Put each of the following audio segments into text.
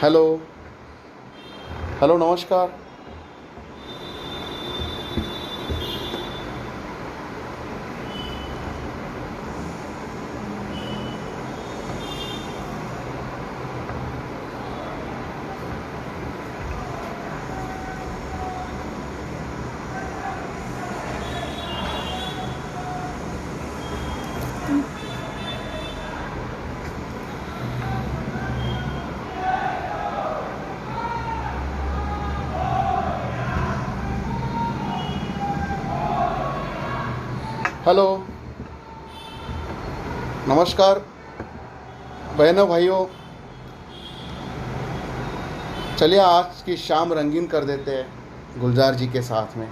Hello. Hello, नमस्कार। Hello, नमस्कार बहनों भाइयों। चलिए आज की शाम रंगीन कर देते हैं गुलजार जी के साथ में।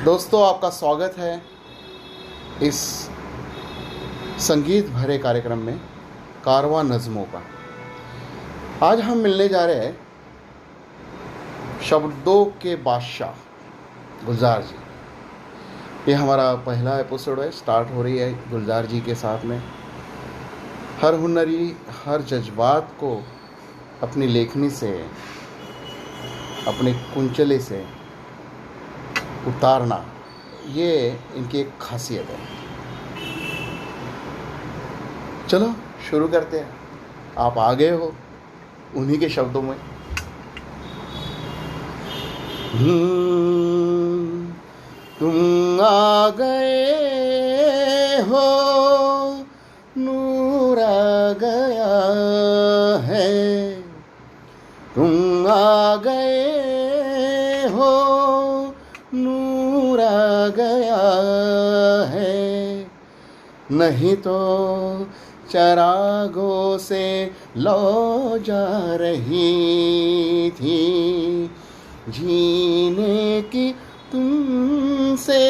दोस्तों, आपका स्वागत है इस संगीत भरे कार्यक्रम में, कारवां नज़्मों का। आज हम मिलने जा रहे हैं शब्दों के बादशाह गुलजार जी। ये हमारा पहला एपिसोड है, स्टार्ट हो रही है गुलजार जी के साथ में। हर हुनरी, हर जज्बात को अपनी लेखनी से, अपने कुंचले से उतारना, ये इनकी एक खासियत है। चलो शुरू करते हैं। आप आ गए हो उन्हीं के शब्दों में। तुम आ गए हो, नूर आ गया है। तुम आ गए हो, नूर आ गया है। नहीं तो चरागों से लौ जा रही थी, जीने की तुमसे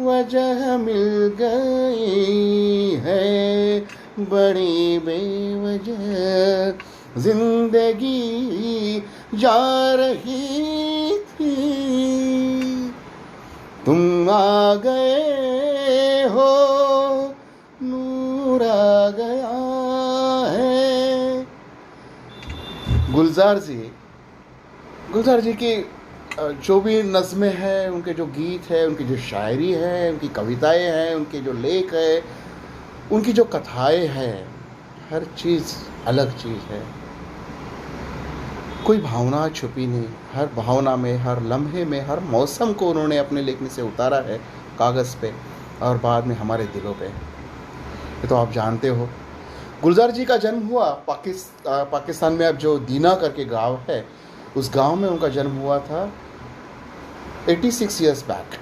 वजह मिल गई है। बड़ी बेवजह जिंदगी जा रही थी, तुम आ गए हो, नूर आ गया है। गुलजार जी की जो भी नज़्में हैं, उनके जो गीत है, उनकी जो शायरी है, उनकी कविताएं हैं, उनके जो लेख है, उनकी जो कथाएं हैं, हर चीज़ अलग चीज़ है। कोई भावना छुपी नहीं। हर भावना में, हर लम्हे में, हर मौसम को उन्होंने अपने लेखनी से उतारा है कागज़ पे और बाद में हमारे दिलों पे। ये तो आप जानते हो। गुलजार जी का जन्म हुआ पाकिस्तान में। अब जो दीना करके गांव है, उस गांव में उनका जन्म हुआ था 86 ईयर्स बैक।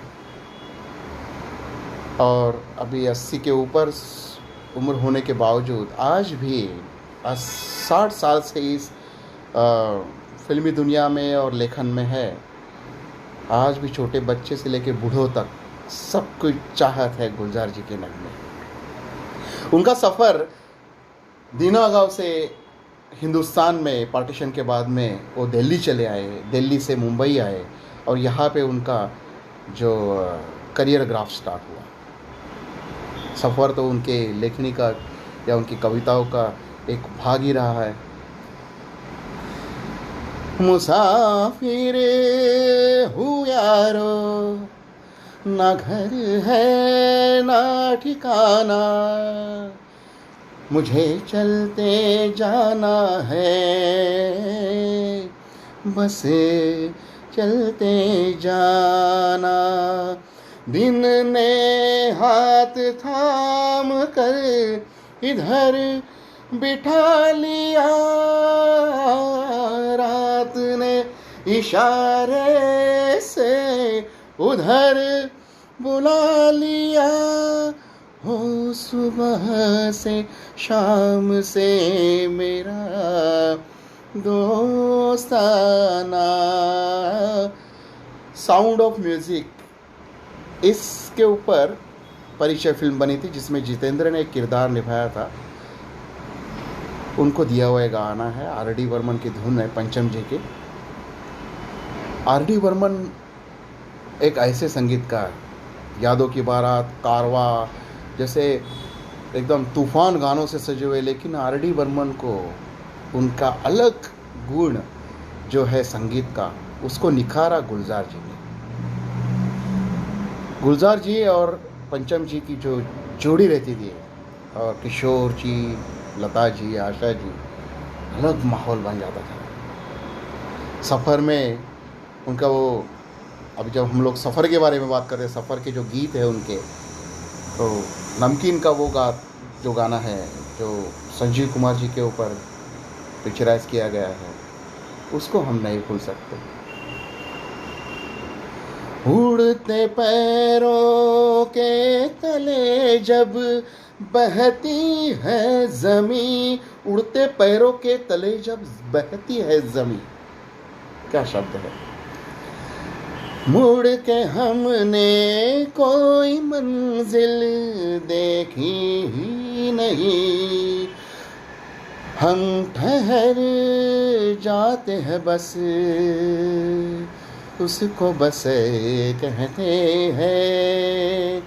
और अभी 80 के ऊपर उम्र होने के बावजूद आज भी 60 साल से इस फिल्मी दुनिया में और लेखन में है। आज भी छोटे बच्चे से लेकर बूढ़ों तक सब कुछ चाहत है गुलजार जी के नगमे। उनका सफ़र दीना गांव से हिंदुस्तान में पार्टीशन के बाद में वो दिल्ली चले आए, दिल्ली से मुंबई आए और यहाँ पे उनका जो करियर ग्राफ स्टार्ट हुआ। सफ़र तो उनके लेखनी का या उनकी कविताओं का एक भाग ही रहा है। मुसाफिर हूँ यारो, ना घर है ना ठिकाना, मुझे चलते जाना है, बस चलते जाना। दिन ने हाथ थाम कर इधर बिठा लिया, रात ने इशारे से उधर बुला लिया। हो सुबह से शाम से मेरा दोस्ताना। साउंड ऑफ म्यूज़िक, इसके ऊपर परिचय फिल्म बनी थी जिसमें जितेंद्र ने एक किरदार निभाया था। उनको दिया हुआ गाना है, आर.डी. बर्मन की धुन है, पंचम जी की। आर.डी. बर्मन एक ऐसे संगीतकार, यादों की बारात, कारवां जैसे एकदम तूफान गानों से सजे हुए, लेकिन आर डी बर्मन को उनका अलग गुण जो है संगीत का, उसको निखारा गुलजार जी ने। गुलजार जी और पंचम जी की जो जोड़ी रहती थी, और किशोर जी, लता जी, आशा जी, अलग माहौल बन जाता था। सफ़र में उनका वो, अभी जब हम लोग सफ़र के बारे में बात कर रहे हैं, सफ़र के जो गीत है उनके, तो नमकीन का वो जो गाना है जो संजीव कुमार जी के ऊपर पिक्चराइज किया गया है, उसको हम नहीं भूल सकते। उड़ते पैरों के तले जब बहती है ज़मीं, उड़ते पैरों के तले जब बहती है ज़मीं, क्या शब्द है। मुड़ के हमने कोई मंजिल देखी ही नहीं, हम ठहर जाते हैं बस, उसको बस कहते हैं।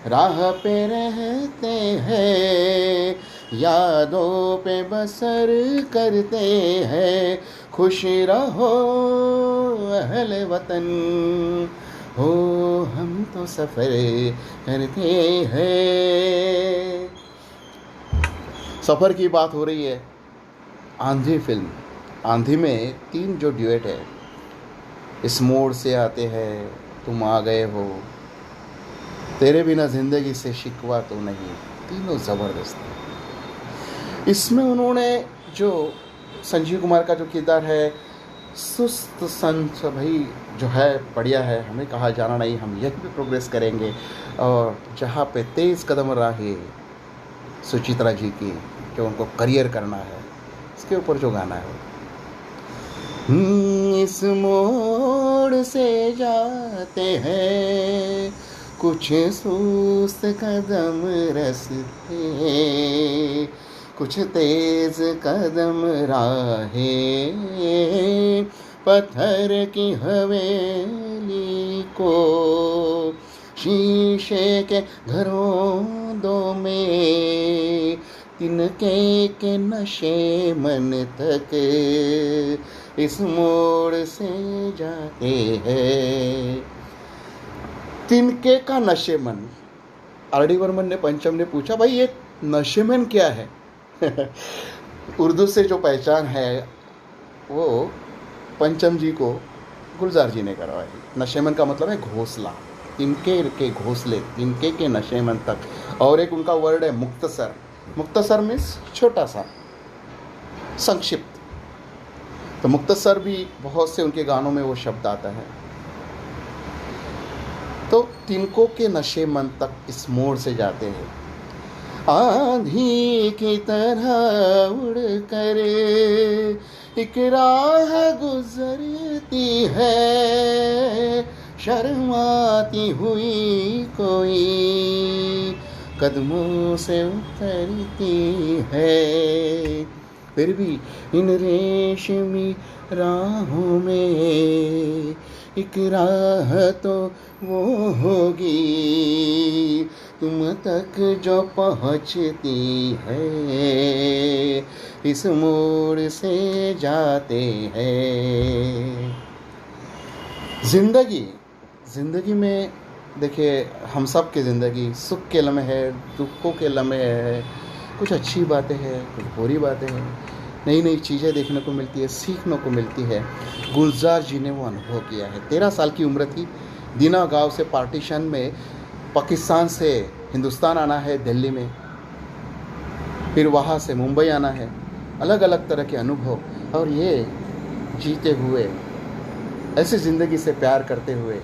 राह पे रहते हैं, यादों पे बसर करते हैं, खुश रहो अहले वतन, हो हम तो सफ़र करते हैं। सफ़र की बात हो रही है। आंधी फिल्म, आंधी में 3 जो ड्यूएट है, इस मोड़ से आते हैं, तुम आ गए हो, तेरे बिना ज़िंदगी से शिकवा तो नहीं, तीनों ज़बरदस्त है। इसमें उन्होंने जो संजीव कुमार का जो किरदार है, सुस्त संत भाई जो है, बढ़िया है, हमें कहा जाना नहीं, हम यही भी प्रोग्रेस करेंगे। और जहाँ पे तेज़ कदम राहे सुचित्रा जी की, जो उनको करियर करना है, इसके ऊपर जो गाना है, इस मोड़ से जाते हैं, कुछ सुस्त कदम रास्ते, कुछ तेज कदम राहें, पत्थर की हवेली को शीशे के घरों दो में, तिनके के नशे मन तक इस मोड़ से जाते हैं। तिनके का नशेमन। आर डी बर्मन ने, पंचम ने पूछा, भाई ये नशेमन क्या है? उर्दू से जो पहचान है वो पंचम जी को गुलजार जी ने करवाई। नशेमन का मतलब है घोंसला, तिनके के घोंसले, तिनके के नशेमन तक। और एक उनका वर्ड है मुख्तसर। मुख्तसर मीन्स छोटा सा, संक्षिप्त। तो मुख्तसर भी बहुत से उनके गानों में वो शब्द आता है। तो तिनको के नशेमन तक इस मोड़ से जाते हैं। आंधी की तरह उड़ कर एक राह गुजरती है, शर्माती हुई कोई कदमों से उतरती है, फिर भी इन रेशमी राहों में एक राह तो वो होगी, तुम तक जो पहुँचती है, इस मोड़ से जाते हैं। ज़िंदगी में देखिए, हम सब की ज़िंदगी सुख के लम्हे है, दुखों के लम्हे है, कुछ अच्छी बातें हैं, कुछ बुरी बातें हैं, नई नई चीज़ें देखने को मिलती है, सीखने को मिलती है। गुलजार जी ने वो अनुभव किया है। 13 साल की उम्र थी, दीना गांव से पार्टीशन में पाकिस्तान से हिंदुस्तान आना है, दिल्ली में, फिर वहाँ से मुंबई आना है, अलग अलग तरह के अनुभव, और ये जीते हुए, ऐसी ज़िंदगी से प्यार करते हुए,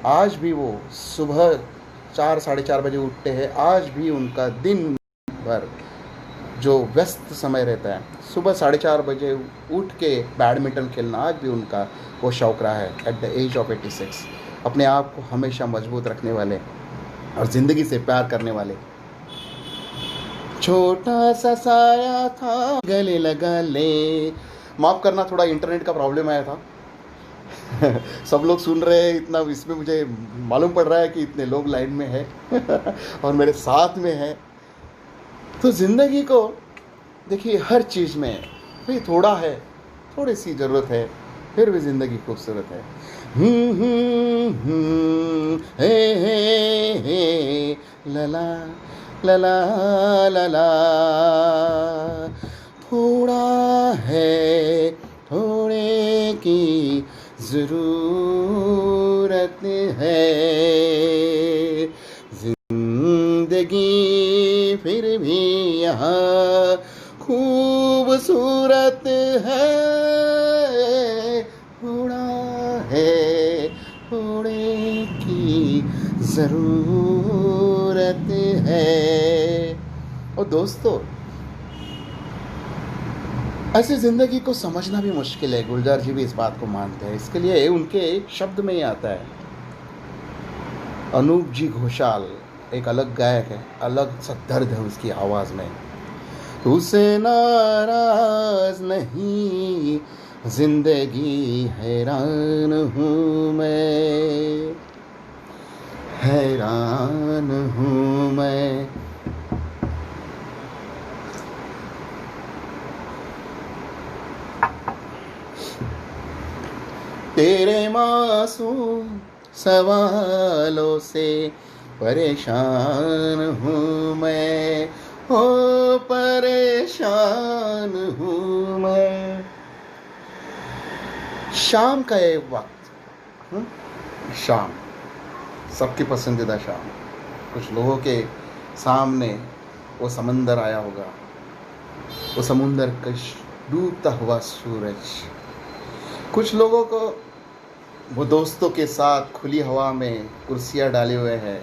आज भी वो सुबह 4 साढ़े 4 बजे उठते हैं। आज भी उनका दिन भर जो व्यस्त समय रहता है, सुबह 4:30 बजे उठ के बैडमिंटन खेलना, आज भी उनका वो शौक़ रहा है। एट द एज ऑफ 86 अपने आप को हमेशा मजबूत रखने वाले और ज़िंदगी से प्यार करने वाले। छोटा सा साया था गले लगा ले, माफ़ करना, थोड़ा इंटरनेट का प्रॉब्लम आया था। सब लोग सुन रहे हैं इतना, इसमें मुझे मालूम पड़ रहा है कि इतने लोग लाइन में हैं और मेरे साथ में हैं। तो ज़िंदगी को देखिए हर चीज़ में भाई थोड़ा है, थोड़ी सी ज़रूरत है, फिर भी ज़िंदगी खूबसूरत है। हे लला लला लला, थोड़ा है थोड़े की ज़रूरत है, ज़िंदगी फिर भी यहाँ खूबसूरत है, थोड़ा है थोड़े की ज़रूरत है। और दोस्तों, ऐसी ज़िंदगी को समझना भी मुश्किल है। गुलजार जी भी इस बात को मानते हैं। इसके लिए उनके शब्द में ही आता है। अनूप जी घोषाल एक अलग गायक है, अलग सा दर्द है उसकी आवाज़ में। तुझसे नाराज नहीं जिंदगी, हैरान हूँ मैं, हैरान हूँ मैं। तेरे मासूम सवालों से परेशान हूँ मैं, हो परेशान हूँ मैं। शाम का एक वक्त, शाम सबकी पसंदीदा शाम। कुछ लोगों के सामने वो समंदर आया होगा, वो समुंदर का डूबता हुआ सूरज। कुछ लोगों को वो दोस्तों के साथ खुली हवा में कुर्सियाँ डाले हुए हैं,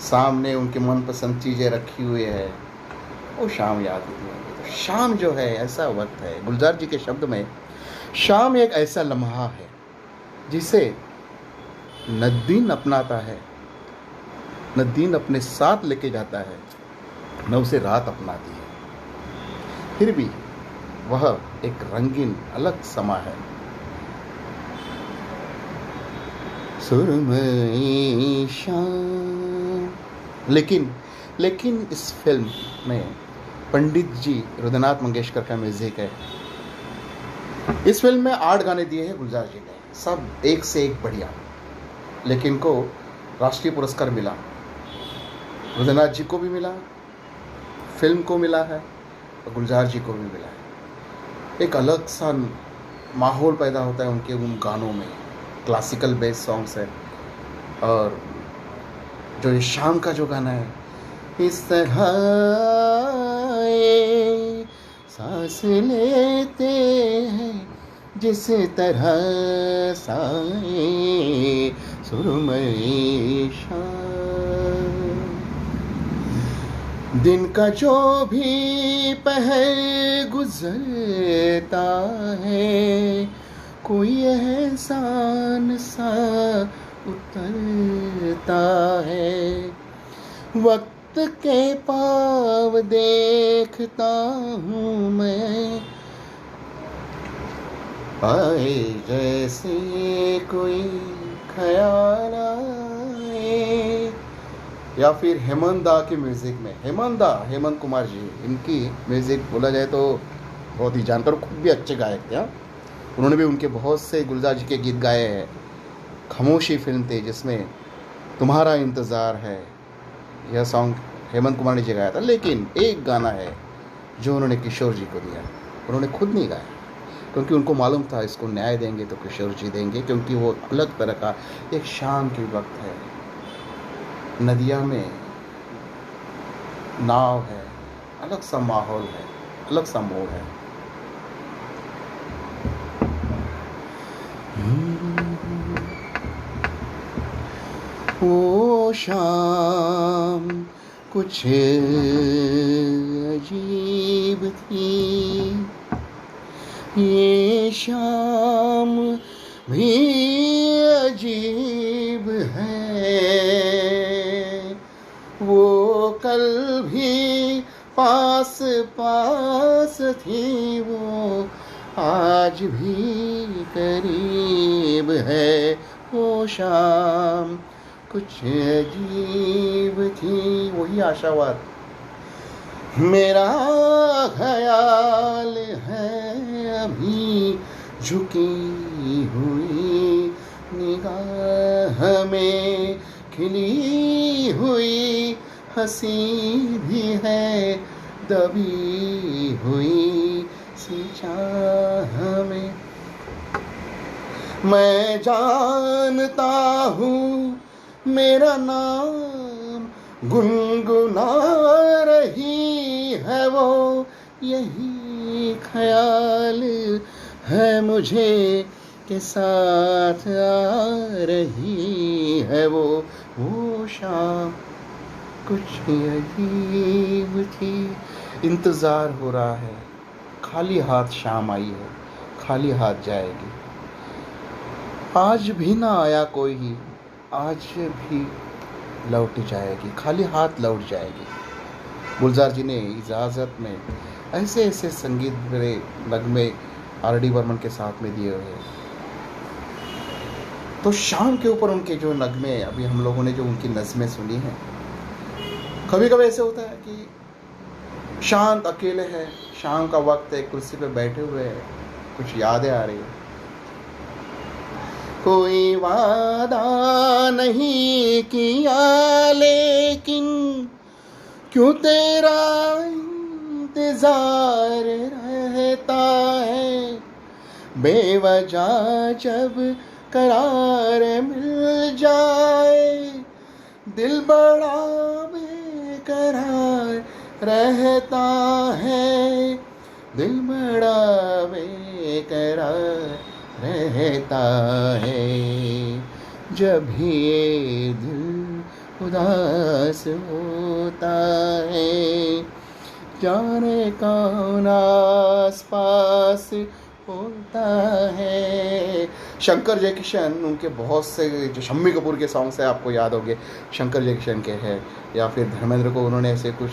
सामने उनके मनपसंद चीज़ें रखी हुई है, वो शाम याद होती है। तो शाम जो है ऐसा वक्त है, गुलजार जी के शब्द में शाम एक ऐसा लम्हा है जिसे न दिन अपनाता है, न दिन अपने साथ लेके जाता है, न उसे रात अपनाती है, फिर भी वह एक रंगीन अलग समा है। सुरमई शाम। लेकिन इस फिल्म में पंडित जी रुद्रनाथ मंगेशकर का म्यूजिक है। इस फिल्म में 8 गाने दिए हैं गुलजार जी ने, सब एक से एक बढ़िया। लेकिन को राष्ट्रीय पुरस्कार मिला, रुद्रनाथ जी को भी मिला, फिल्म को मिला है और गुलजार जी को भी मिला है। एक अलग सा माहौल पैदा होता है उनके उन गानों में, क्लासिकल बेस्ड सॉन्ग्स है। और जो ये शाम का जो गाना है, इस तरह सांस लेते हैं जिस तरह साए सुरमई शाम। दिन का जो भी पहर गुजरता है, कोई एहसान सा उतरता है। वक्त के पाव देखता हूँ मैं, आए जैसे कोई ख्याल आए। या फिर हेमंत दा के म्यूज़िक में, हेमंत कुमार जी, इनकी म्यूज़िक बोला जाए तो बहुत ही जानकार, खुद भी अच्छे गायक थे। उन्होंने भी उनके बहुत से गुलजार जी के गीत गाए हैं। खामोशी फिल्म थी जिसमें तुम्हारा इंतज़ार है, यह सॉन्ग हेमंत कुमार ने जी गाया था। लेकिन एक गाना है जो उन्होंने किशोर जी को दिया, उन्होंने खुद नहीं गाया, क्योंकि उनको मालूम था इसको न्याय देंगे तो किशोर जी देंगे, क्योंकि वो अलग तरह का एक शाम की वक्त है, नदिया में नाव है, अलग सा माहौल है, अलग सा मोड़ है। वो शाम कुछ अजीब थी, ये शाम भी अजीब है। वो कल भी पास पास थी, वो आज भी करीब है। वो शाम कुछ अजीब थी, वही आशावाद। मेरा ख्याल है अभी झुकी हुई निगाह में खिली हुई हंसी भी है, दबी हुई सी चाह में। मैं जानता हूँ मेरा नाम गुनगुना रही है वो, यही ख्याल है मुझे के साथ आ रही है वो शाम कुछ अजीब थी। इंतज़ार हो रहा है, खाली हाथ शाम आई है, खाली हाथ जाएगी। आज भी ना आया कोई, आज भी लौट जाएगी, खाली हाथ लौट जाएगी। गुलजार जी ने इजाज़त में ऐसे ऐसे संगीत भरे नगमे आर.डी. बर्मन के साथ में दिए हुए हैं। तो शाम के ऊपर उनके जो नगमे, अभी हम लोगों ने जो उनकी नज़में सुनी हैं, कभी कभी ऐसे होता है कि शांत अकेले हैं, शाम का वक्त है, कुर्सी पे बैठे हुए हैं, कुछ यादें आ रही हैं। कोई वादा नहीं किया लेकिन क्यों तेरा इंतजार रहता है, बेवजह जब करार मिल जाए दिल बड़ा बेकरार रहता है, दिल बड़ा बेकरार रहता है। जब भी ये दिल उदास होता है, जाने कौन आस पास होता है। शंकर जयकिशन, उनके बहुत से जो शम्मी कपूर के सॉन्ग्स हैं आपको याद होंगे, शंकर जयकिशन के हैं, या फिर धर्मेंद्र को उन्होंने ऐसे कुछ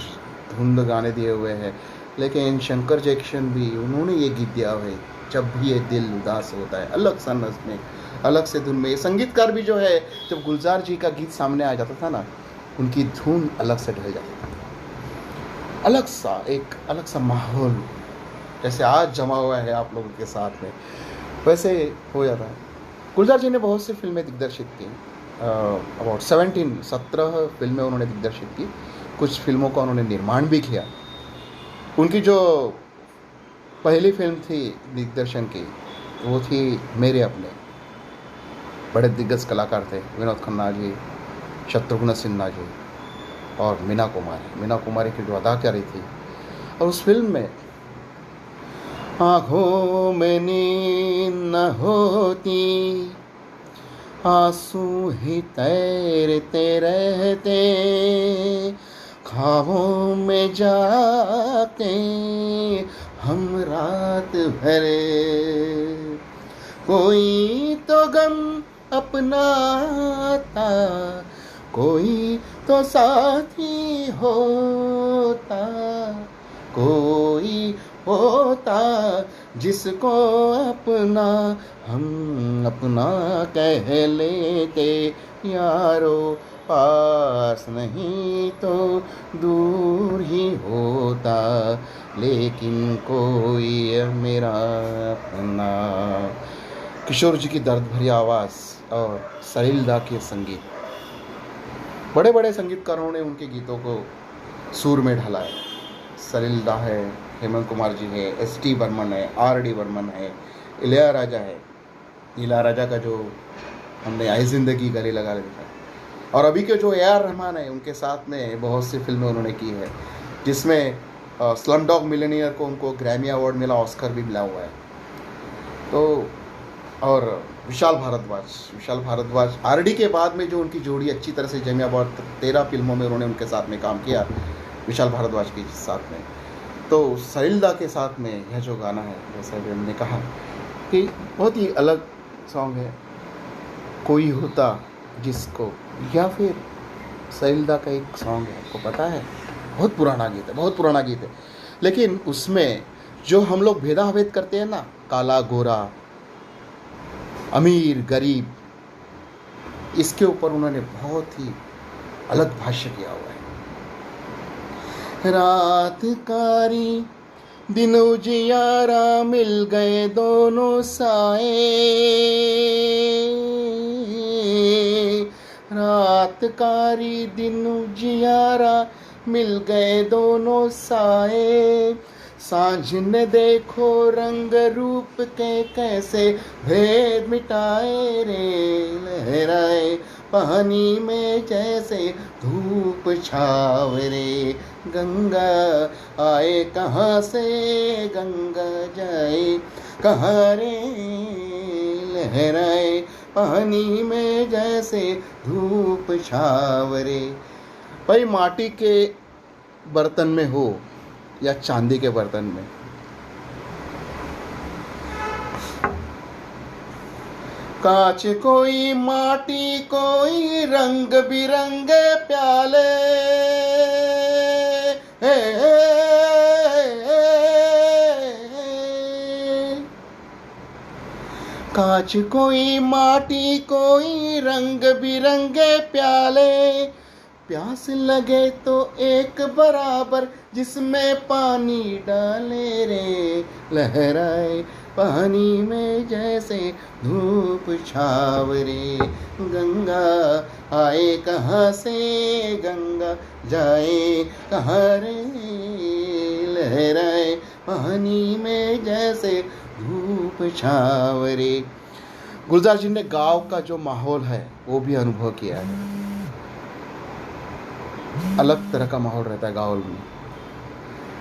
धुंध गाने दिए हुए हैं। लेकिन शंकर जयकिशन भी उन्होंने ये गीत दिया हुआ है, जब भी ये दिल उदास होता है, अलग सा नज़्म, अलग से धुन में। ये संगीतकार भी जो है, जब गुलजार जी का गीत सामने आ जाता था ना, उनकी धुन अलग से ढल जाती थी, अलग सा एक अलग सा माहौल जैसे आज जमा हुआ है आप लोगों के साथ में, वैसे हो जाता है। गुलजार जी ने बहुत सी फिल्में दिग्दर्शित की, अबाउट 17 फिल्में उन्होंने दिग्दर्शित की, कुछ फिल्मों का उन्होंने निर्माण भी किया। उनकी जो पहली फिल्म थी दिग्दर्शन की, वो थी मेरे अपने। बड़े दिग्गज कलाकार थे, विनोद खन्ना जी, शत्रुघ्न सिन्हा जी और मीना कुमारी की जो अदाकारी थी। और उस फिल्म में आँखों में नींद न होती, आंसू ही तैरते रहते, ख्वाबों में जाते हम रात भर। कोई तो गम अपना था, कोई तो साथी होता, कोई होता जिसको अपना हम अपना कह लेते। यारो पास नहीं तो दूर ही होता, लेकिन कोई मेरा अपना। किशोर जी की दर्द भरी आवाज़ और सलील दा के संगीत, बड़े बड़े संगीतकारों ने उनके गीतों को सुर में ढाला है। सलील दा है, हेमंत कुमार जी है, एस.टी. बर्मन है, आर.डी. बर्मन है, इलैयाराजा है। इलैयाराजा का जो हमने आई जिंदगी गले लगा लिया, और अभी के जो ए.आर. रहमान है, उनके साथ में बहुत सी फिल्में उन्होंने की है, जिसमें स्लमडॉग मिलियनेयर को उनको ग्रैमी अवार्ड मिला, ऑस्कर भी मिला हुआ है। तो और विशाल भारद्वाज आर.डी. के बाद में जो उनकी जोड़ी अच्छी तरह से जमी, बहुत 13 फिल्मों में उन्होंने उनके साथ में काम किया, विशाल भारद्वाज के साथ में। तो सलील दा के साथ में यह जो गाना है, जैसा कि हमने कहा कि बहुत ही अलग सॉन्ग है, कोई होता जिसको, या फिर सलील दा का एक सॉन्ग है, आपको पता है, बहुत पुराना गीत है, लेकिन उसमें जो हम लोग भेदाभेद करते हैं ना, काला गोरा, अमीर गरीब, इसके ऊपर उन्होंने बहुत ही अलग भाष्य किया हुआ है। रात कारी दिन उजियारा मिल गए दोनों साए, रात कारी दिन उजियारा मिल गए दोनों साए, सांझ ने देखो रंग रूप के कैसे भेद मिटाए रे, लहराए पानी में जैसे धूप छाव रे, गंगा आए कहाँ से गंगा जाए कहाँ रे, लहराए पानी में जैसे धूप छाव रे। भाई माटी के बर्तन में हो या चांदी के बर्तन में, कांच कोई माटी कोई रंग बिरंगे प्याले, कांच कोई माटी कोई रंग बिरंगे प्याले, प्यास लगे तो एक बराबर जिसमें पानी डाले रे, लहराए पानी में जैसे धूप छाव रे, गंगा आए कहाँ से गंगा जाए कहाँ रे, लहराए पानी में जैसे धूप छाव रे। गुलजार जी ने गांव का जो माहौल है वो भी अनुभव किया है। अलग तरह का माहौल रहता है गाँव में,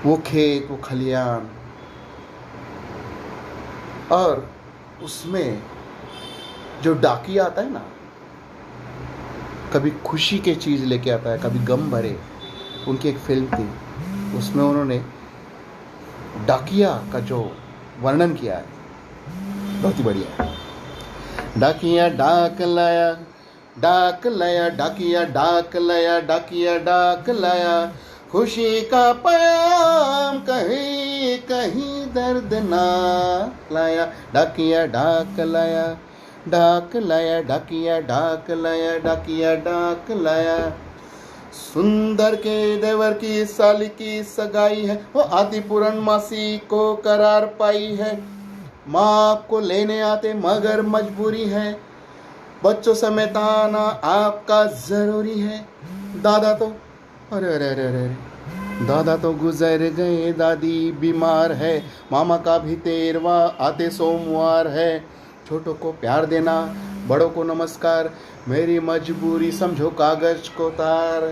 वो खेत वो खलियान, और उसमें जो डाकिया आता है ना, कभी खुशी के चीज लेके आता है कभी गम भरे। उनकी एक फिल्म थी, उसमें उन्होंने डाकिया का जो वर्णन किया है बहुत ही बढ़िया है। डाकिया डाक लाया डाक लाया, डाकिया डाक लाया, डाकिया डाक लाया, खुशी का पैगाम कहीं कहीं दर्द ना लाया, डाकिया डाक लाया डाक लाया, डाकिया डाक लाया, डाकिया डाक लाया। सुंदर के देवर की साली की सगाई है, वो आदि पूर्णमासी को करार पाई है, माँ को लेने आते मगर मजबूरी है, बच्चों समेत आना आपका जरूरी है, दादा तो अरे अरे अरे अरे दादा तो गुजर गए, दादी बीमार है, मामा का भी 13वां आते सोमवार है, छोटों को प्यार देना बड़ों को नमस्कार, मेरी मजबूरी समझो कागज को तार,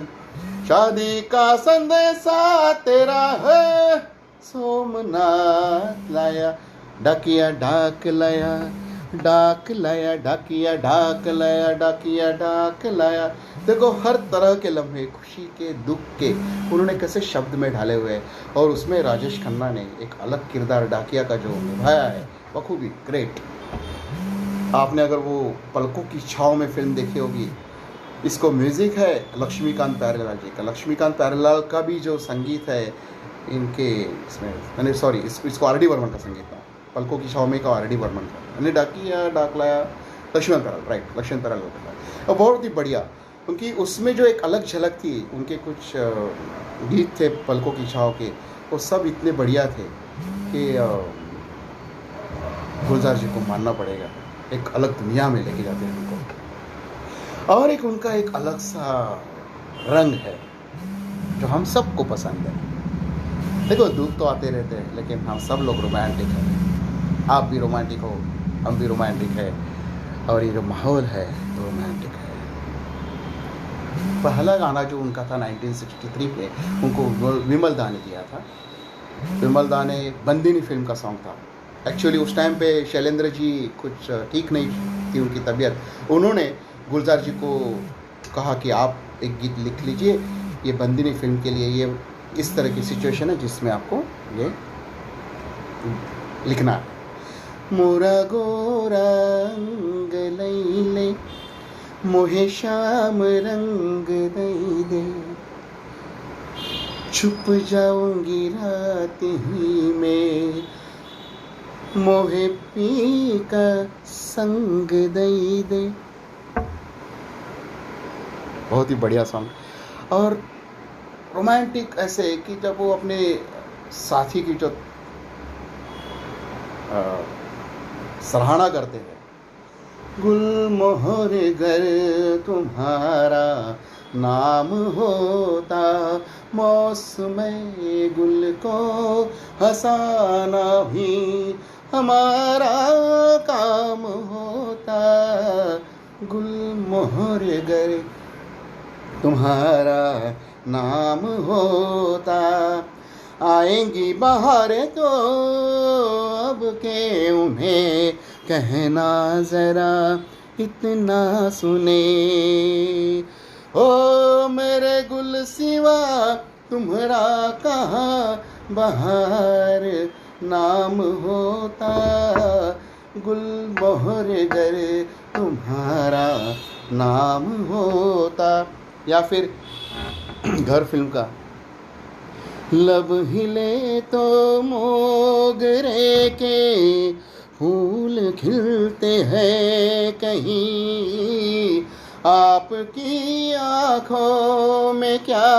शादी का संदेशा तेरा है, सोमनाथ लाया डाकिया डाक लाया डाक लाया, डाकिया डाक लाया, डाकिया डाक लाया। देखो हर तरह के लम्हे, खुशी के दुख के, उन्होंने कैसे शब्द में ढाले हुए हैं, और उसमें राजेश खन्ना ने एक अलग किरदार डाकिया का जो निभाया है बखूबी ग्रेट। आपने अगर वो पलकों की छाँव में फिल्म देखी होगी, इसको म्यूजिक है लक्ष्मीकांत प्यारेलाल जी का, लक्ष्मीकांत प्यारेलाल का भी जो संगीत है इनके इसमें, मैंने सॉरी इसको आर डी बर्मन का संगीत था, पलकों की छाँव में का आर डी बर्मन का, मैंने डाकिया डाक लाया लक्ष्मण प्यारेलाल, राइट लक्ष्मण प्यारेलाल का, और बहुत ही बढ़िया। उनकी उसमें जो एक अलग झलक थी, उनके कुछ गीत थे पलकों की छाँव के, वो सब इतने बढ़िया थे कि गुलजार जी को मानना पड़ेगा, एक अलग दुनिया में लेके जाते हैं उनको। और एक उनका एक अलग सा रंग है जो हम सबको पसंद है। देखो दुख तो आते रहते हैं, लेकिन हम सब लोग रोमांटिक हैं, आप भी रोमांटिक हो, हम भी रोमांटिक है, और ये जो माहौल है तो रोमांटिक है। पहला गाना जो उनका था 1963 में, उनको विमल दा ने दिया था। विमल दा ने बंदिनी फिल्म का सॉन्ग था। एक्चुअली उस टाइम पे शैलेंद्र जी कुछ ठीक नहीं थी उनकी तबीयत, उन्होंने गुलजार जी को कहा कि आप एक गीत लिख लीजिए, ये बंदिनी फिल्म के लिए, ये इस तरह की सिचुएशन है जिसमें आपको ये लिखना है। मोरा गोरा अंग लैले मोहे श्याम रंग दई दे, छुप जाऊंगी रात ही में मोहे पी का संग दई दे। बहुत ही बढ़िया सॉन्ग। और रोमांटिक ऐसे कि जब वो अपने साथी की जो अ, सराहना करते हैं, गुलमोहर गर तुम्हारा नाम होता, मौसम गुल को हंसाना भी हमारा काम होता, गुलमोहर गर तुम्हारा नाम होता, आएंगी बहारें तो अब के उन्हें कहना जरा इतना सुने, ओ मेरे गुल सिवा तुम्हारा कहाँ बहार नाम होता, गुलमोहर गर तुम्हारा नाम होता। या फिर घर फिल्म का, लब हिले तो मोगरे के फूल खिलते हैं कहीं, आपकी आँखों में क्या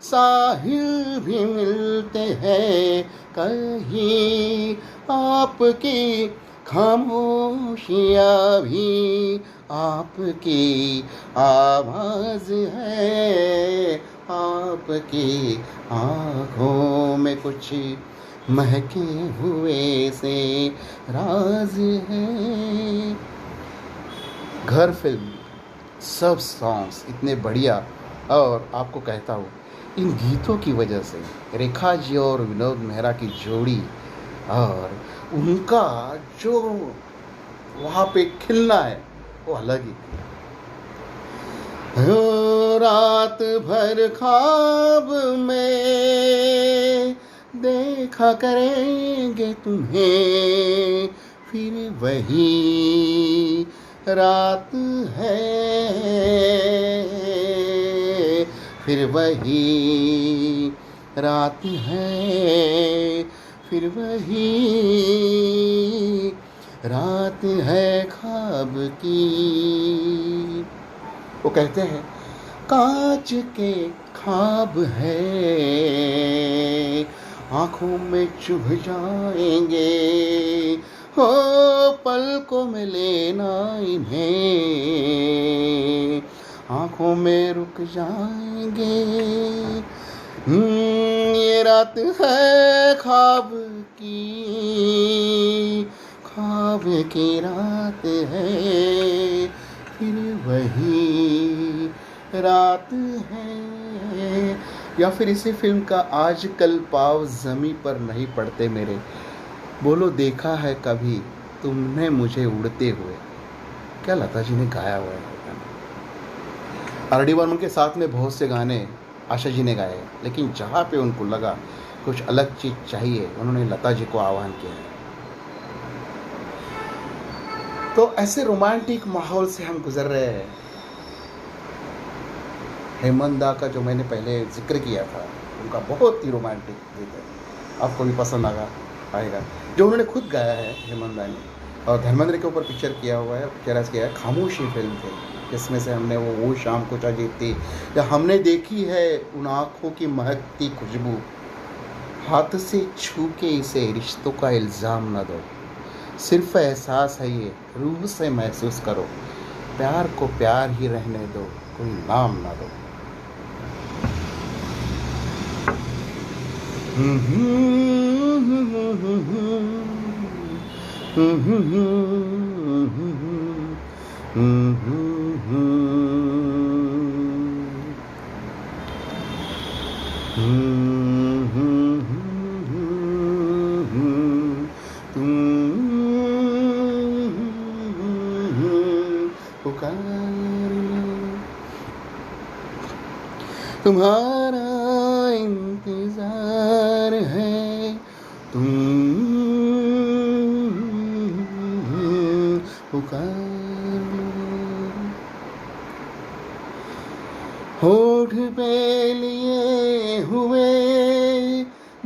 साहिल भी मिलते हैं कहीं, आपकी खामोशियाँ भी आपकी आवाज़ है, आपकी आँखों में कुछ महके हुए से राज है। घर फिल्म सब सॉन्ग्स इतने बढ़िया, और आपको कहता हूँ इन गीतों की वजह से रेखा जी और विनोद मेहरा की जोड़ी और उनका जो वहाँ पे खिलना है वो अलग ही। रात भर ख्वाब में देखा करेंगे तुम्हें, फिर वही रात है, फिर वही रात है, फिर वही रात है ख्वाब की। वो कहते हैं कांच के ख्वाब है, आँखों में चुभ जाएंगे, हो पलकों में लेना इन्हें, आँखों में रुक जाएंगे। ये रात है ख्वाब की रात है, फिर वही रात है। या फिर इसी फिल्म का आजकल पाँव ज़मीं पर नहीं पड़ते मेरे, बोलो देखा है कभी तुमने मुझे उड़ते हुए। क्या लता जी ने गाया हुआ है। आर.डी. बर्मन के साथ में बहुत से गाने आशा जी ने गाए, लेकिन जहाँ पे उनको लगा कुछ अलग चीज़ चाहिए, उन्होंने लता जी को आह्वान किया है। तो ऐसे रोमांटिक माहौल से हम गुजर रहे हैं। हेमंत दा का जो मैंने पहले जिक्र किया था, उनका बहुत ही रोमांटिक गीत है, आपको भी पसंद आएगा, जो उन्होंने खुद गाया है हेमंत दा ने, और धर्मेंद्र के ऊपर पिक्चर किया हुआ है, पिक्चराइज किया है। खामोशी फिल्म थी, जिसमें से हमने वो शाम कुछ अजीब थी, या हमने देखी है उन आँखों की महकती खुशबू, हाथ से छू के इसे रिश्तों का इल्ज़ाम न दो, सिर्फ एहसास है ये रूह से महसूस करो, प्यार को प्यार ही रहने दो, कोई नाम ना दो। तुम्हारा इंतजार है, तुम पुकार लो, होठ पे लिए हुए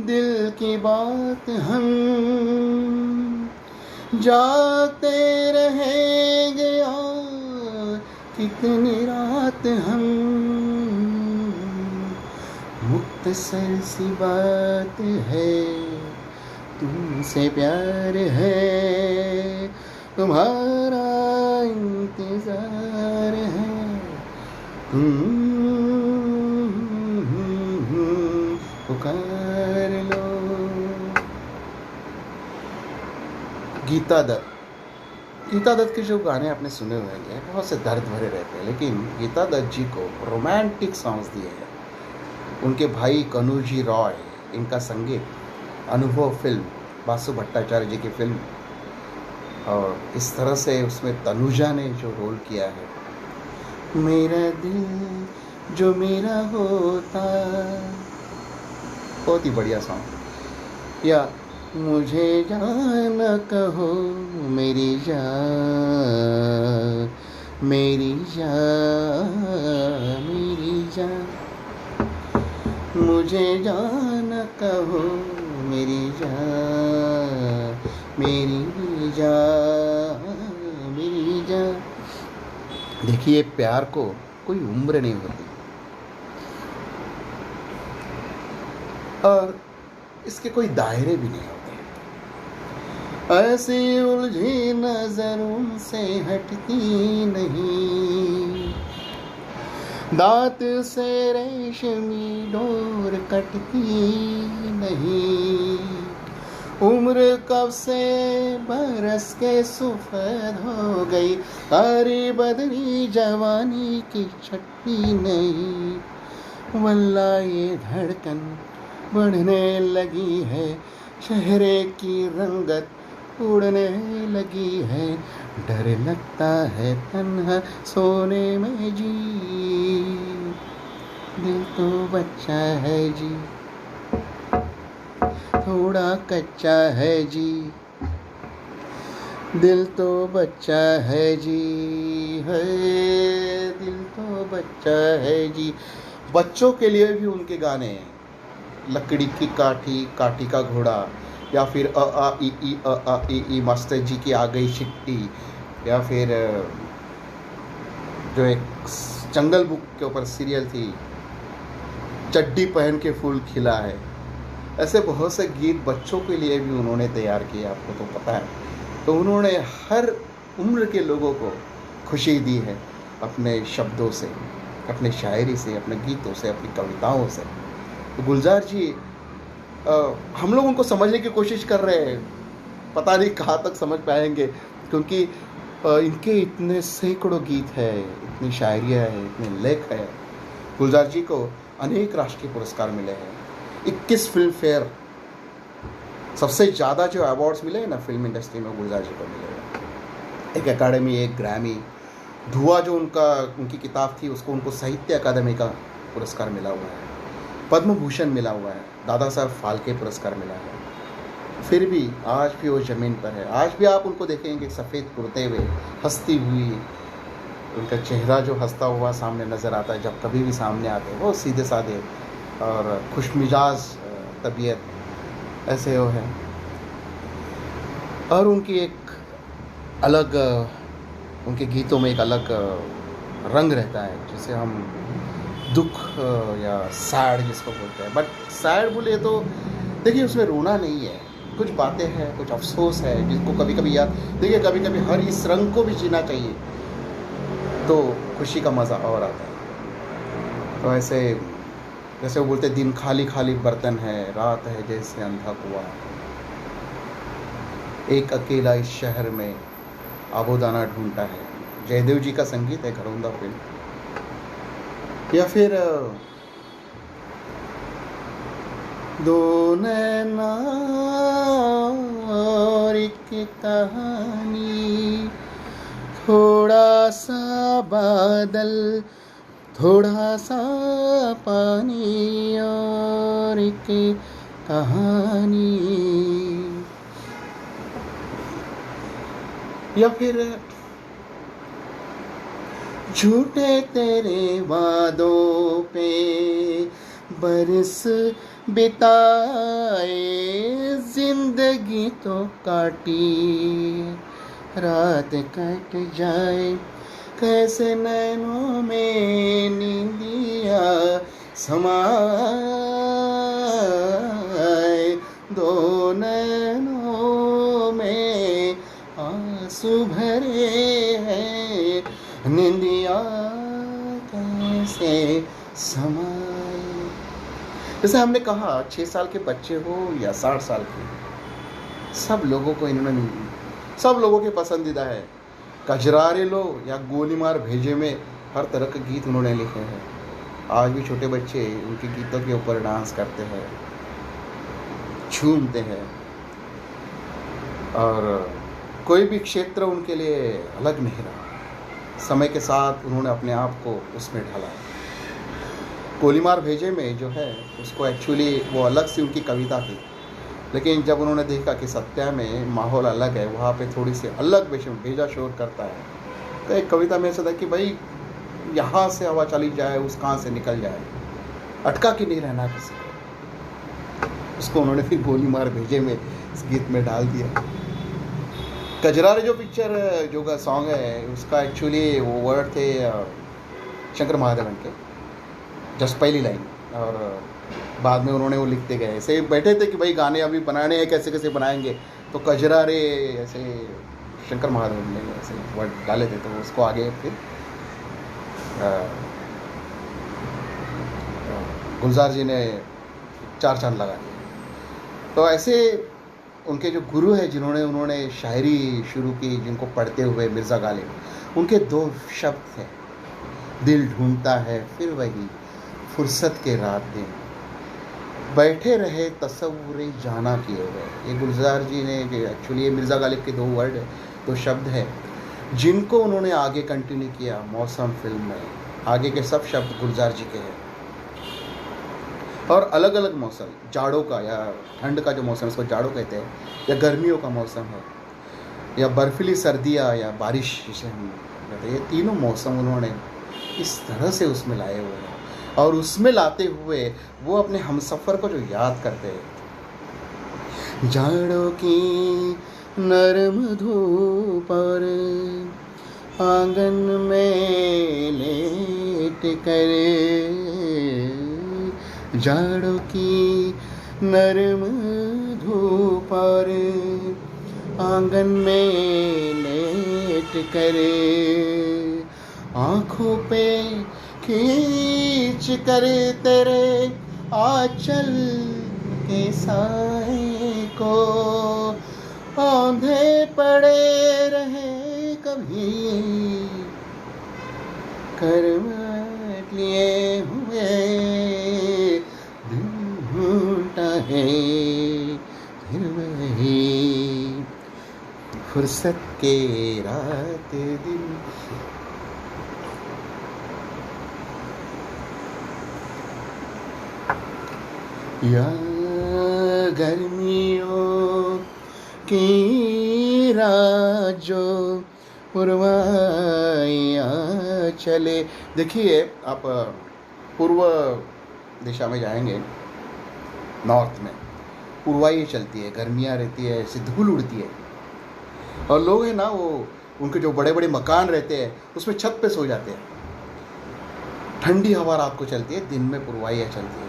दिल की बात हम जाते रहेंगे यार कितनी रात हम, मुख्तसर सी बात है, तुमसे प्यार है, तुम्हारा इंतजार है। पुकार लो। गीता दत्त के जो गाने आपने सुने हुए हैं बहुत से दर्द भरे रहते हैं, लेकिन गीता दत्त जी को रोमांटिक सॉन्ग्स दिए हैं। उनके भाई कन्हूजी रॉय, इनका संगीत, अनुभव फिल्म, बासु भट्टाचार्य जी की फिल्म, और इस तरह से उसमें तनुजा ने जो रोल किया है, मेरा दिल जो मेरा होता, बहुत ही बढ़िया सॉन्ग। या मुझे जान कहो मेरी जान, मेरी जान, मेरी जान, मुझे जान कहो मेरी जान, मेरी जान, मेरी जान। देखिए, प्यार को कोई उम्र नहीं होती और इसके कोई दायरे भी नहीं होते। ऐसी उलझी नजरों से हटती नहीं, दांत से रेशमी डोर कटती नहीं। उम्र कब से बरस के सुफेद हो गई, अरे बदली जवानी की छट्टी नहीं। वल्ला ये धड़कन बढ़ने लगी है, चेहरे की रंगत उड़ने लगी है। डर लगता है तन्हा सोने में जी, दिल तो बच्चा है जी, थोड़ा कच्चा है जी, दिल तो बच्चा है जी, है दिल तो बच्चा है जी। बच्चों के लिए भी उनके गाने हैं, लकड़ी की काठी, काठी का घोड़ा, या फिर अ आ ई मास्टर जी की आ गई चिट्ठी, या फिर जो एक जंगल बुक के ऊपर सीरियल थी, चड्डी पहन के फूल खिला है। ऐसे बहुत से गीत बच्चों के लिए भी उन्होंने तैयार किए, आपको तो पता है। तो उन्होंने हर उम्र के लोगों को खुशी दी है अपने शब्दों से, अपने शायरी से, अपने गीतों से, अपनी कविताओं से। तो गुलजार जी, हम लोग उनको समझने की कोशिश कर रहे हैं, पता नहीं कहाँ तक समझ पाएंगे, क्योंकि इनके इतने सैकड़ों गीत है, इतनी शायरियाँ है, इतने लेख है। गुलजार जी को अनेक राष्ट्रीय पुरस्कार मिले हैं, 21 फिल्म फेयर, सबसे ज़्यादा जो अवार्ड्स मिले हैं ना फिल्म इंडस्ट्री में, गुलजार जी को मिले हैं। एक अकादमी, एक ग्रैमी, धुआं जो उनकी किताब थी, उसको उनको साहित्य अकादमी का पुरस्कार मिला हुआ है, पद्म भूषण मिला हुआ है, दादा साहब फाल्के पुरस्कार मिला है। फिर भी आज भी वो ज़मीन पर है। आज भी आप उनको देखेंगे सफ़ेद कुर्ते हुए, हंसती हुई, उनका चेहरा जो हंसता हुआ सामने नज़र आता है जब कभी भी सामने आते हैं। वो सीधे साधे और खुशमिजाज तबीयत, ऐसे वो है। और उनकी एक अलग, उनके गीतों में एक अलग रंग रहता है, जिसे हम दुख या सैड जिसको बोलते हैं। बट सैड बोले तो देखिए, उसमें रोना नहीं है, कुछ बातें हैं, कुछ अफसोस है जिसको कभी कभी याद, देखिए कभी कभी हर इस रंग को भी जीना चाहिए, तो खुशी का मज़ा और आता है। तो ऐसे जैसे वो बोलते, दिन खाली खाली बर्तन है, रात है जैसे अंधा कुआं, एक अकेला इस शहर में आबोदाना ढूंढता है। जयदेव जी का संगीत है, घरौंदा फिल्म। या फिर दो नैना और एक कहानी, थोड़ा सा बादल, थोड़ा सा पानी और एक कहानी। या फिर झूठे तेरे वादों पे बरस बिताए, जिंदगी तो काटी, रात कट जाए, कैसे नैनों में नींदिया समाए। दो नैनों में आंसू भरे हैं, निंदिया कैसे समाए। जैसे हमने कहा 6 साल के बच्चे हो या 60 साल के, सब लोगों को इन्होंने, सब लोगों के पसंदीदा है। कजरारे लो या गोली मार भेजे में हर तरह के गीत उन्होंने लिखे हैं। आज भी छोटे बच्चे उनके गीतों के ऊपर डांस करते हैं, झूमते हैं, और कोई भी क्षेत्र उनके लिए अलग नहीं रहा। समय के साथ उन्होंने अपने आप को उसमें ढाला। गोली मार भेजे में जो है उसको एक्चुअली वो अलग सी उनकी कविता थी, लेकिन जब उन्होंने देखा कि सत्या में माहौल अलग है, वहाँ पे थोड़ी सी अलग विषय भेजा शोर करता है, तो एक कविता में ऐसा था कि भाई यहाँ से हवा चली जाए, उस कहाँ से निकल जाए, अटका कि नहीं रहना किसी को। उसको उन्होंने फिर गोली मार भेजे में इस गीत में डाल दिया। कजरारे जो पिक्चर जो का सॉन्ग है, उसका एक्चुअली वो वर्ड थे शंकर महादेवन के, जस्ट पहली लाइन, और बाद में उन्होंने वो लिखते गए। ऐसे बैठे थे कि भाई गाने अभी बनाने हैं, कैसे कैसे बनाएंगे, तो कजरारे ऐसे शंकर महादेवन ने ऐसे वर्ड डाले थे, तो उसको आगे फिर गुलजार जी ने 4 चांद लगा दिए। तो ऐसे उनके जो गुरु हैं, उन्होंने शायरी शुरू की, जिनको पढ़ते हुए मिर्ज़ा गालिब, उनके 2 शब्द थे, दिल ढूंढता है फिर वही फुर्सत के रात दिन, बैठे रहे तसव्वुर जाना किए हुए। ये गुलजार जी ने, एक्चुअली ये मिर्ज़ा गालिब के 2 वर्ड है, 2 शब्द है, जिनको उन्होंने आगे कंटिन्यू किया मौसम फिल्म में। आगे के सब शब्द गुलजार जी के हैं। और अलग अलग मौसम, जाड़ों का या ठंड का जो मौसम है उसको जाड़ों कहते हैं, या गर्मियों का मौसम है, या बर्फीली सर्दियाँ या बारिश जिसे हम कहते हैं, ये तीनों मौसम उन्होंने इस तरह से उसमें लाए हुए हैं। और उसमें लाते हुए वो अपने हमसफ़र को जो याद करते हैं। जाड़ों की नरम धूप और आंगन में लेट कर, जाड़ों की नरम धूप और आंगन में लेट कर, आँखों पे खींच कर तेरे आंचल के साए को, औंधे पड़े रहे कभी करवट लिए हुए, दिल ढूंढता है फिर वही फुर्सत के रात दिन। या गर्मियों की रात जो पुरवाइया चले। देखिए आप पूर्व दिशा में जाएंगे, नॉर्थ में पुरवाई चलती है, गर्मियाँ रहती है, ऐसी धूल उड़ती है, और लोग हैं ना, वो उनके जो बड़े बड़े मकान रहते हैं उसमें छत पे सो जाते हैं। ठंडी हवा रात को चलती है, दिन में पुरवाइयाँ चलती है,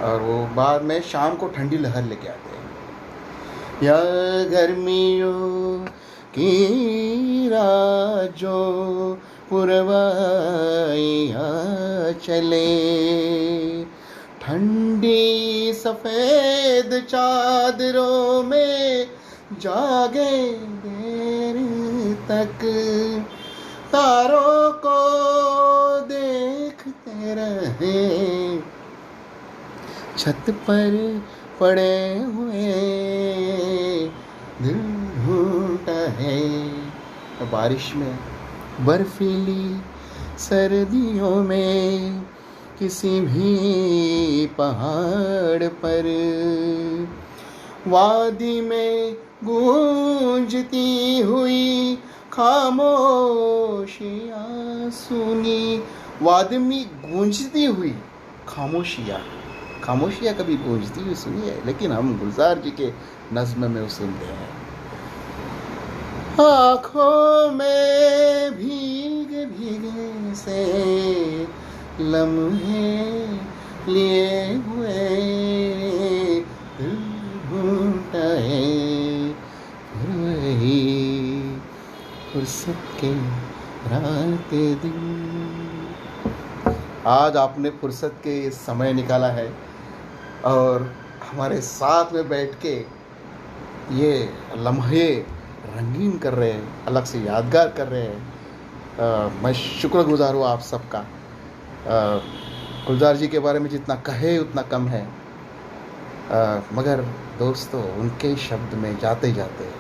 और वो बाद में शाम को ठंडी लहर लेके आते हैं। या गर्मियों की रात जो पुरवाइया चले, ठंडी सफ़ेद चादरों में जागे देर तक, तारों को देखते रहे, छत पर पड़े हुए दिल ढूंढता है। बारिश में, बर्फीली सर्दियों में, किसी भी पहाड़ पर, वादी में गूंजती हुई खामोशियाँ सुनी। वादी में गूंजती हुई खामोशियाँ, खामोशियाँ कभी गूंजती हुई सुनी है, लेकिन हम गुलजार जी के नज़्म में सुनते हैं। आँखों में भीगे भीगे से लम्हे लिए हुए, फुर्सत के रात दिन। आज आपने फुर्सत के समय निकाला है और हमारे साथ में बैठ के ये लम्हे रंगीन कर रहे हैं, अलग से यादगार कर रहे हैं। मैं शुक्रगुजार हूँ आप सबका। गुलजार जी के बारे में जितना कहे उतना कम है, मगर दोस्तों उनके शब्द में जाते जाते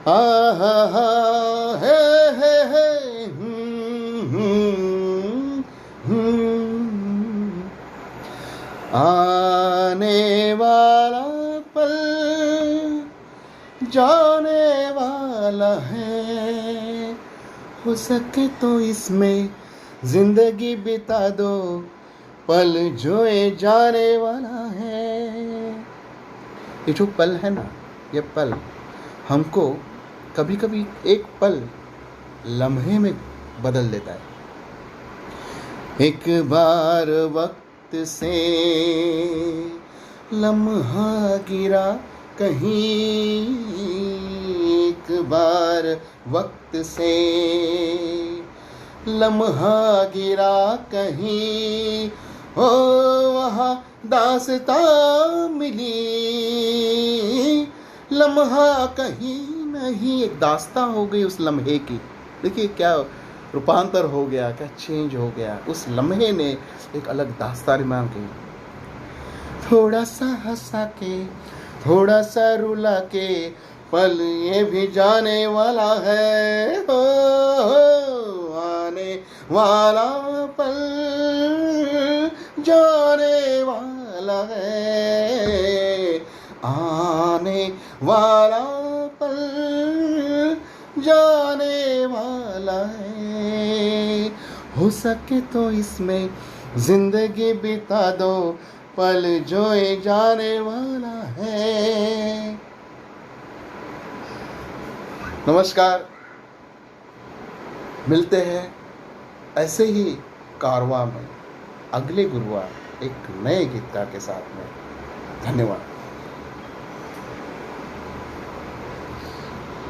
आ हा हा हे आने वाला पल जाने वाला है, हो सके तो इसमें जिंदगी बिता दो, पल जो ये जाने वाला है। ये जो पल है ना, ये पल हमको कभी कभी एक पल लम्हे में बदल देता है। एक बार वक्त से लम्हा गिरा कहीं, एक बार वक्त से लम्हा गिरा कहीं, हो वहाँ दास्तां मिली, लम्हा कहीं नहीं, एक दास्तां हो गई उस लम्हे की। देखिए क्या रूपांतर हो गया, क्या चेंज हो गया। उस लम्हे ने एक अलग दास्तान मान गई। थोड़ा सा हंसा के, थोड़ा सा रुला के, पल ये भी जाने वाला है, हो आने वाला पल जाने वाला है, आने वाला पल जाने वाला है, हो सके तो इसमें जिंदगी बिता दो, पल जो ये जाने वाला है। नमस्कार, मिलते हैं ऐसे ही कारवां में अगले गुरुवार एक नए गीतकार के साथ में। धन्यवाद।